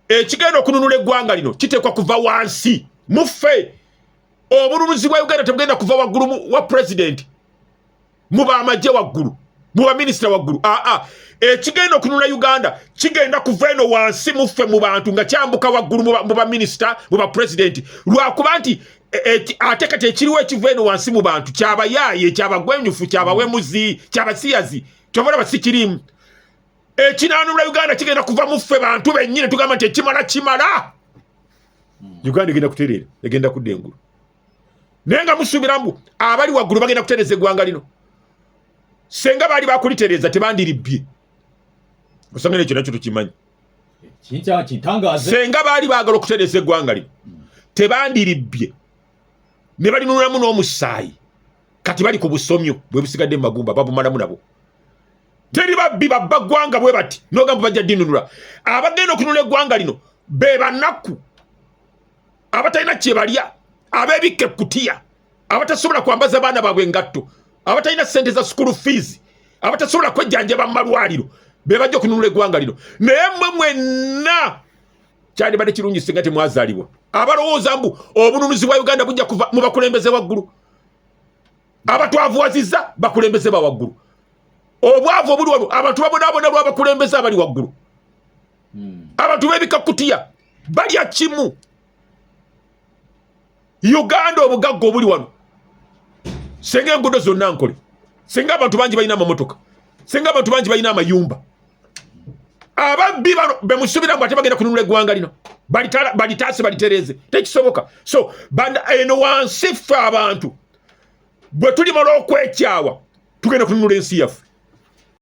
ekigenda okununula eggwanga lino kitekwa kuva wansi muffe obululuzi bwa Uganda tebugenda kuva waggulu wa president muba amagye waggulu muba minisita waggulu ekigenda okununula Uganda kigenda kuva eno wansi muffe mu bantu nga kyambuka waggulu muba minisita muba president lwakuba nti ate kati ekiriwo ekiva eno wansi mu bantu kyabayaaye kyabagwenyufu kyabawemuzi kyabasiyazi tobola basikirimu ekinanula Uganda kigenda kuva muffe bantu bennyine tugamba nti kimala Uganda egenda kutereera egenda kudda engulu naye nga musuubiramu abali waggulu bagenda kutereeza eggwanga lino senga baali bakulitereeza tebandiribbye osanga nekyo nakyo tukimanyi senga baali baagala okutereeza eggwanga lino tebandiribbye ne balinunulamu n'omusaayi kati bali ku busomyo bwe busigadde mu magumba babumalamu nabo teri babbi babba ggwanga bwe bati n'ogamba bajja ddinunula abagenda okununula eggwanga lino be bannaku abatalina kye balya abeebikka ekkutiya abatasobola kwambaza baana baabwe engatto abatalina ssente za school fees abatasobola kwejjanjaba mu malwaliro be bajja okununula eggwanga lino naye mmwe mwenna kyandibadde kirungi singa temwazaalibwa abalowooza mbu obununuzi bwa Uganda bujja kuva mu bakulembeze waggulu abatwavuwazizza bakulembeze ba waggulu obwavu obuli wano abantu babonaabona lw'abakulembeze abali waggulu abantu beebika kutiya balya kimu Uganda obugagga obuli wano senga enguudo zonna nkole senga abantu bangi balina amamotoka senga abantu bangi balina amayumba ababbi bano bemusubiramu ate bagenda kununula eggwanga lino balitaase balitereeze tekisoboka so eno wansi ffe abantu bwe tulimala okwekyawa tugenda kununula ensi yaffe